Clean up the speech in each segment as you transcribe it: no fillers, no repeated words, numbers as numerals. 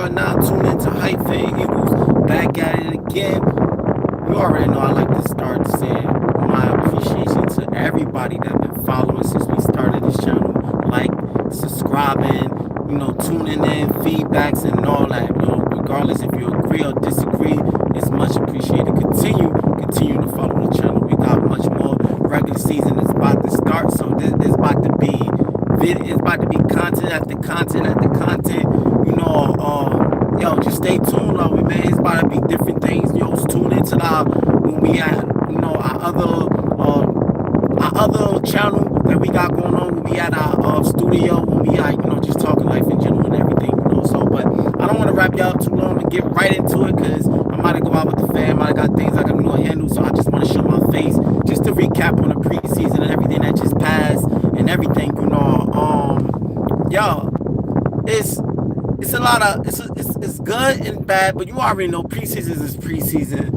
are now tuned into Hyphen Eagles. Back at it again. You already know I like to start saying my appreciation to everybody that been following since we started this channel. Like, subscribing, tuning in, feedbacks and all that. Regardless if you agree or disagree, it's much appreciated. Continue to follow the channel. We got much more. Regular season is about to start, so this is about to be it's about to be content after content after content. Just stay tuned on me, man. It's about to be different things. Tune into when we at our other channel that we got going on. When we at our studio, when we are just talking life in general and everything. So, but I don't want to wrap y'all up too long and get right into it because I might have go out with the fam. I might have got things I got to handle. So I just want to show my face just to recap on the preseason and everything that just passed and everything. It's a lot of it's good and bad, but you already know preseason is preseason.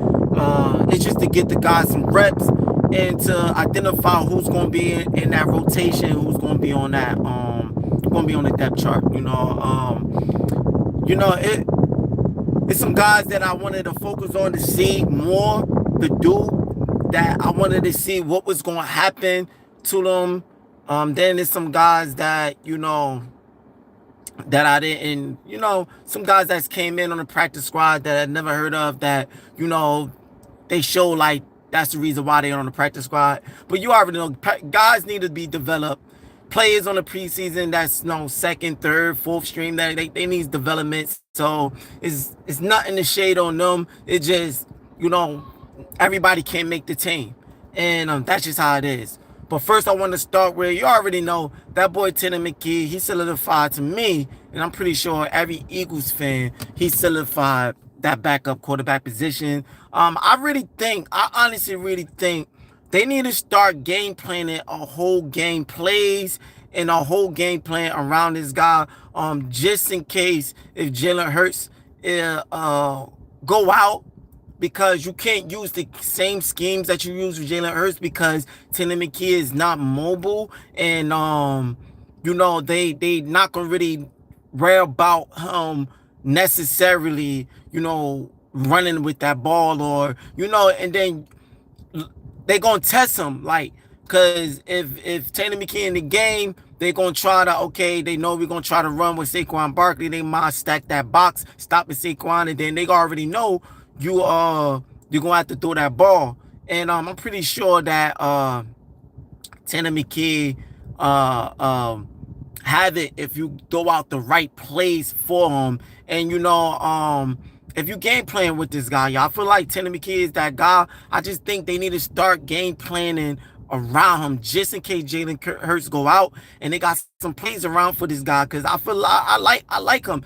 It's just to get the guys some reps and to identify who's going to be in that rotation, who's going to be on that going to be on the depth chart. It's some guys that I wanted to focus on to see more to do, that I wanted to see what was going to happen to them. Then there's some guys that that I didn't, some guys that came in on the practice squad that I never heard of, that, they show like that's the reason why they're on the practice squad. But you already know, guys need to be developed. Players on the preseason that's second, third, fourth stream, that they need development. So it's nothing to shade on them. It just, everybody can't make the team. And that's just how it is. But first, I want to start where you already know that boy Tanner McKee, he solidified to me, and I'm pretty sure every Eagles fan, he solidified that backup quarterback position. I honestly really think they need to start game planning a whole game plays and a whole game plan around this guy, just in case if Jalen Hurts go out, because you can't use the same schemes that you use with Jalen Hurts because Tanner McKee is not mobile, and they not gonna really worry about necessarily running with that ball, or and then they gonna test him, like, because if Tanner McKee in the game, they gonna try to, they know we're gonna try to run with Saquon Barkley. They might stack that box, stopping Saquon, and then they already know you're gonna have to throw that ball. And I'm pretty sure that Tanner McKee have it if you throw out the right plays for him. And if you game playing with this guy, y'all, I feel like Tanner McKee is that guy. I just think they need to start game planning around him just in case Jalen Hurts go out, and they got some plays around for this guy, because I feel like I like him.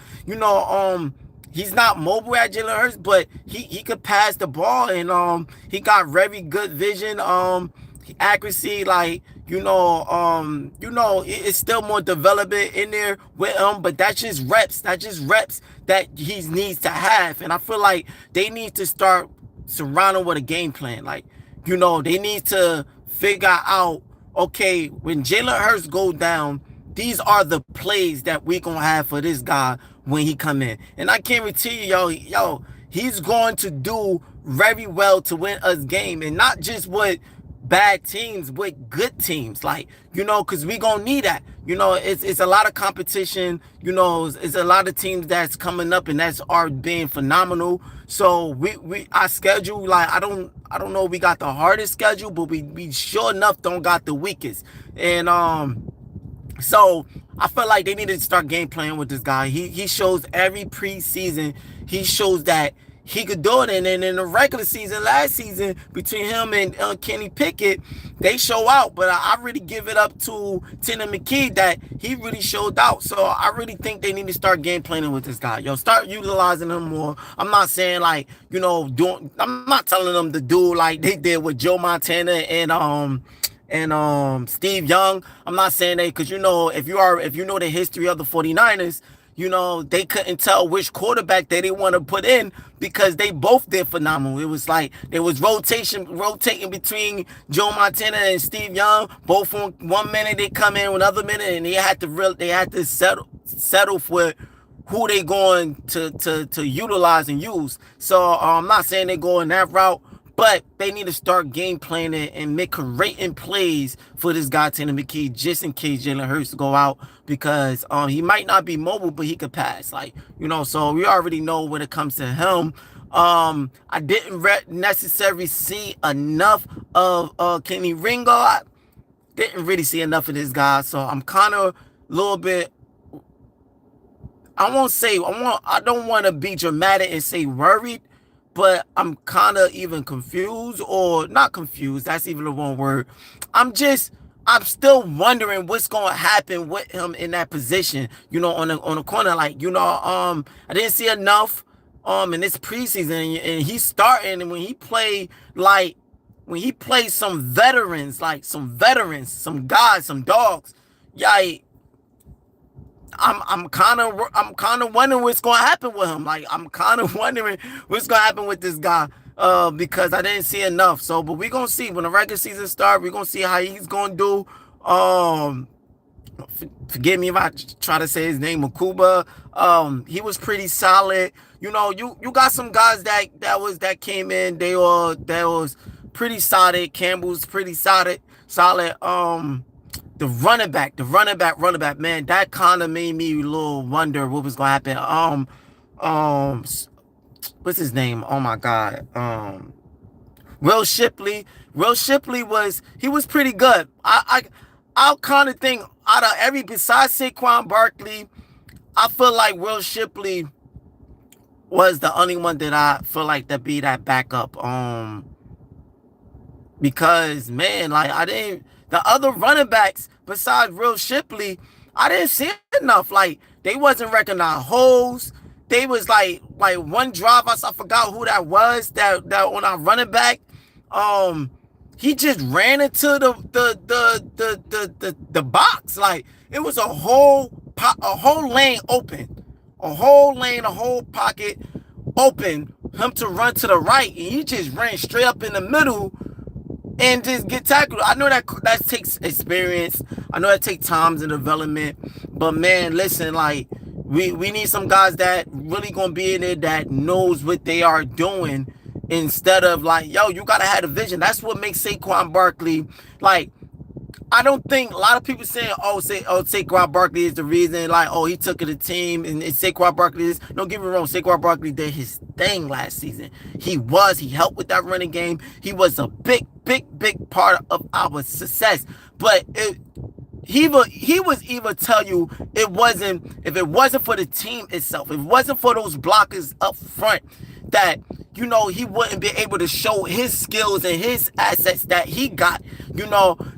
He's not mobile at Jalen Hurts, but he could pass the ball, and he got very good vision, accuracy, like, it's still more development in there with him, but that's just reps that he needs to have. And I feel like they need to start surrounding with a game plan. Like, they need to figure out, okay, when Jalen Hurts go down, these are the plays that we gonna have for this guy when he come in. And I can't tell you, he's going to do very well to win us game, and not just with bad teams, with good teams, like, because we gonna need that. It's a lot of competition. It's a lot of teams that's coming up and that's are being phenomenal. So we our schedule, like, I don't know, we got the hardest schedule, but we sure enough don't got the weakest. And so I feel like they need to start game playing with this guy. He shows every preseason, he shows that he could do it. And then in the regular season, last season, between him and Kenny Pickett, they show out. But I really give it up to Tanner McKee that he really showed out. So I really think they need to start game planning with this guy. Start utilizing him more. I'm not saying, like, I'm not telling them to do like they did with Joe Montana and Steve Young. I'm not saying that, because if you know the history of the 49ers, they couldn't tell which quarterback they didn't want to put in, because they both did phenomenal. It was like there was rotating between Joe Montana and Steve Young. Both on 1 minute they come in, another minute, and they had to settle for who they going to utilize and use. So I'm not saying they go in that route, but they need to start game planning and make creating plays for this guy Tanner McKee, just in case Jalen Hurts go out, because he might not be mobile, but he could pass. Like, so we already know when it comes to him. I didn't necessarily see enough of Kenny Ringo. I didn't really see enough of this guy, so I'm kind of a little bit. I don't want to be dramatic and say worried, but I'm kind of even confused, or not confused. That's even the wrong word. I'm still wondering what's going to happen with him in that position, on the corner. Like, I didn't see enough in this preseason, and he's starting, and when he plays some veterans, some guys, some dogs, yeah, I'm kind of wondering what's going to happen with him. Like, I'm kind of wondering what's going to happen with this guy, because I didn't see enough. So, but we're going to see when the regular season starts. We're going to see how he's going to do. Forgive me if I try to say his name, Makuba. He was pretty solid. You got some guys that came in. That was pretty solid. Campbell's pretty solid. The running back, man, that kind of made me a little wonder what was gonna happen. What's his name? Oh my God. Will Shipley. Will Shipley was pretty good. I kind of think out of besides Saquon Barkley, I feel like Will Shipley was the only one that I feel like to be that backup. Because, man, like, the other running backs besides Will Shipley, I didn't see enough. Like, they wasn't recognizing holes. They was like one drive, I forgot who that was, that on our running back. He just ran into the box. Like, it was a whole lane open. A whole pocket open. Him to run to the right, and he just ran straight up in the middle and just get tackled. I know that takes experience. I know that takes times and development. But, man, listen, like, we need some guys that really gonna be in there that knows what they are doing, instead of like, yo, you gotta have a vision. That's what makes Saquon Barkley, like, I don't think a lot of people saying, Saquon Barkley is the reason, like, he took it to the team, and Saquon Barkley is. Don't get me wrong, Saquon Barkley did his thing last season. He helped with that running game. He was a big part of our success. But he was even tell you if it wasn't for the team itself, if it wasn't for those blockers up front, that he wouldn't be able to show his skills and his assets that he got.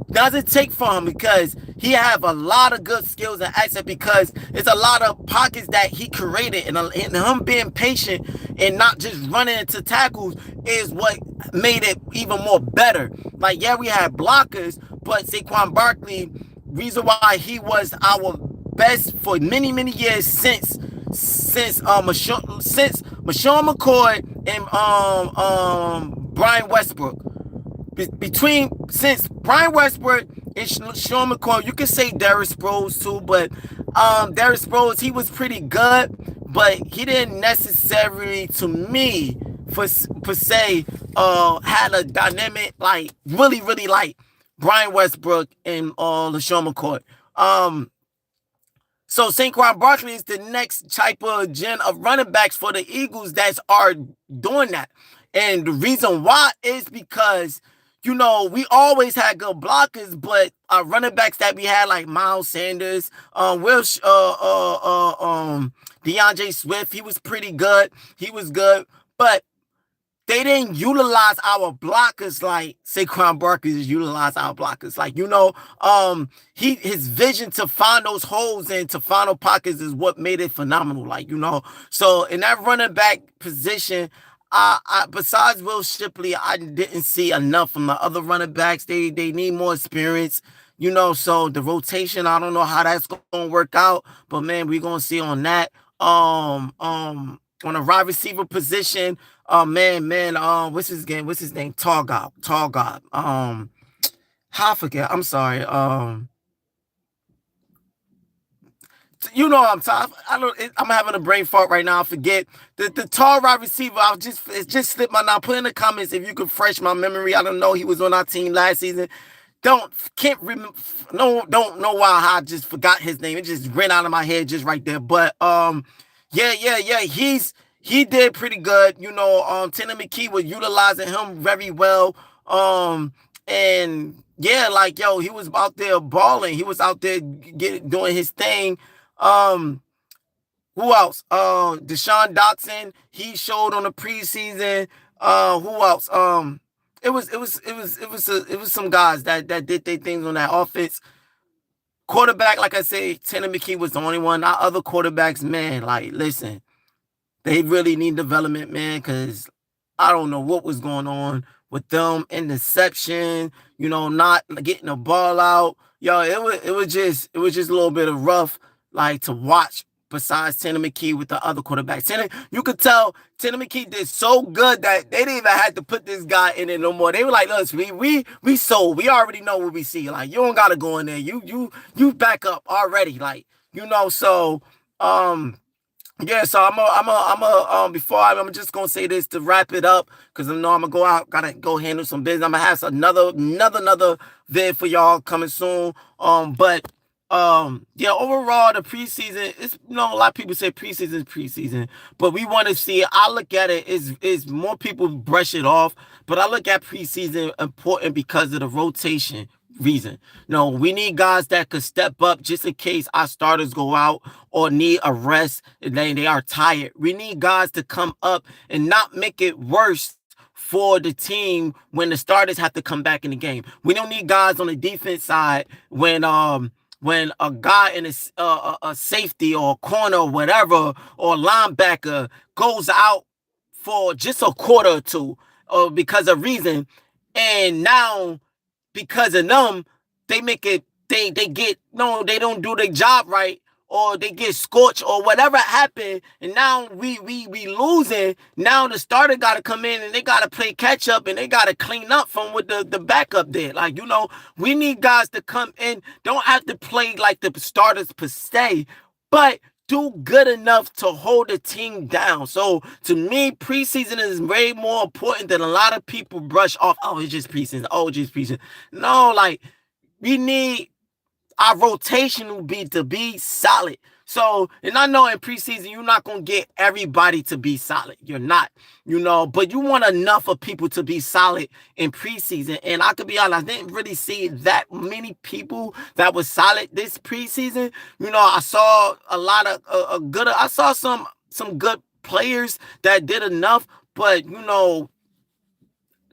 Doesn't take from him, because he have a lot of good skills and assets, because it's a lot of pockets that he created, and him being patient and not just running into tackles is what made it even more better. Like, yeah, we had blockers, but Saquon Barkley, reason why he was our best for many years since Marshawn McCoy and Brian Westbrook. Since Brian Westbrook and Sean McCoy, you can say Derrick Sproles too, but Derrick Sproles, he was pretty good, but he didn't necessarily, to me, per se, had a dynamic, like, really like Brian Westbrook and LaShawn McCoy. So Saquon Barkley is the next type of gen of running backs for the Eagles that are doing that. And the reason why is because, we always had good blockers, but our running backs that we had, like Miles Sanders, DeAndre Swift, he was pretty good. He was good, but they didn't utilize our blockers like Saquon Barkley utilized our blockers. Like, his vision to find those holes and to find those pockets is what made it phenomenal. Like, so in that running back position, besides Will Shipley, I didn't see enough from the other running backs. They need more experience, so the rotation, I don't know how that's going to work out, but, man, we're going to see on that. On a wide receiver position, what's his name? Tall guy. I forget. I'm sorry. You know what I'm talking. I don't. I'm having a brain fart right now. I forget the tall wide receiver. I was just it just slipped my now. Put in the comments if you could fresh my memory. I don't know. He was on our team last season. Don't can't remember. No, don't know why I just forgot his name. It just ran out of my head just right there. But yeah. He did pretty good. You know, Tanner McKee was utilizing him very well. And yeah, like yo, he was out there balling. He was out there doing his thing. Um, who else? Deshaun Dotson. He showed on the preseason. Who else? It was some guys that did their things on that offense. Quarterback, like I say, Tanner McKee was the only one. Our other quarterbacks, man, like listen, they really need development, man, because I don't know what was going on with them. Interception, you know, not getting the ball out. Yo, it was just a little bit of rough, like to watch. Besides Tanner McKee with the other quarterback, you could tell Tanner McKee did so good that they didn't even have to put this guy in it no more. They were like, "Look, we sold. We already know what we see. Like, you don't gotta go in there. You back up already. Like, you know." So, yeah, so I'm just gonna say this to wrap it up because I know I'm gonna go out, gotta go handle some business. I'm gonna have another vid for y'all coming soon. Yeah, overall the preseason, it's you know a lot of people say preseason is preseason, but we want to see it. I look at it is more people brush it off, but I look at preseason important because of the rotation reason. No, we need guys that could step up just in case our starters go out or need a rest and they are tired. We need guys to come up and not make it worse for the team when the starters have to come back in the game. We don't need guys on the defense side when a guy in a safety or a corner or whatever or linebacker goes out for just a quarter or two or because of reason, and now because of them, they make it they get no, they don't do their job right, or they get scorched or whatever happened, and now we losing. Now the starter gotta come in and they gotta play catch up and they gotta clean up from what the backup did. Like, you know, we need guys to come in, don't have to play like the starters per se, but do good enough to hold the team down. So to me, preseason is way more important than a lot of people brush off. Oh, it's just preseason. Oh, it's just preseason. No, like we need our rotation will be to be solid. So, and I know in preseason, you're not going to get everybody to be solid. You're not, you know, but you want enough of people to be solid in preseason. And I could be honest, I didn't really see that many people that was solid this preseason. You know, I saw a lot of I saw some good players that did enough, but you know,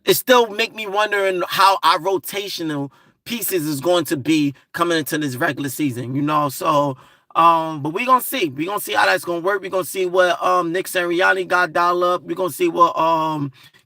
it still make me wondering how our rotational pieces is going to be coming into this regular season, you know. So but we're gonna see. We're gonna see how that's gonna work. We're gonna see what Nick Sirianni got dialed up. We're gonna see what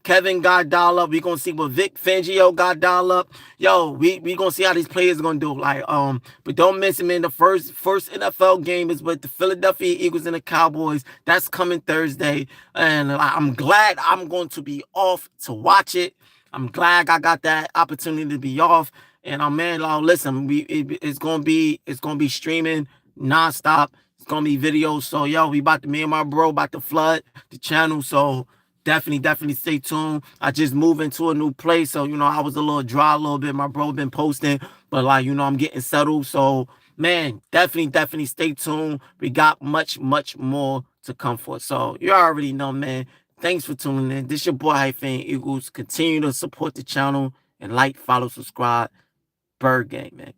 Kevin got dialed up. We're gonna see what Vic Fangio got dialed up. Yo, we gonna see how these players are gonna do. Like, but don't miss him in the first NFL game is with the Philadelphia Eagles and the Cowboys. That's coming Thursday. And I'm glad I'm going to be off to watch it. I'm glad I got that opportunity to be off. And man, listen, it's gonna be streaming nonstop. It's gonna be videos. So yo, me and my bro about to flood the channel. So definitely stay tuned. I just moved into a new place. So, you know, I was a little dry a little bit. My bro been posting, but like, you know, I'm getting settled. So man, definitely stay tuned. We got much more to come for. So you already know, man. Thanks for tuning in. This your boy Hyphen Eagles. Continue to support the channel and like, follow, subscribe. Bird game, man.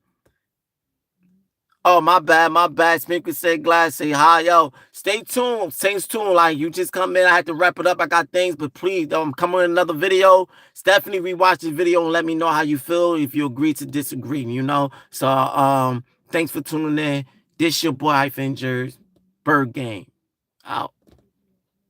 Oh, my bad. Sminker said glad, say hi, yo. Stay tuned. Like, you just come in. I had to wrap it up. I got things, but please, come on another video. Definitely rewatch this video and let me know how you feel, if you agree to disagree, you know. So, thanks for tuning in. This your boy Hyphen Jers. Bird game. Out.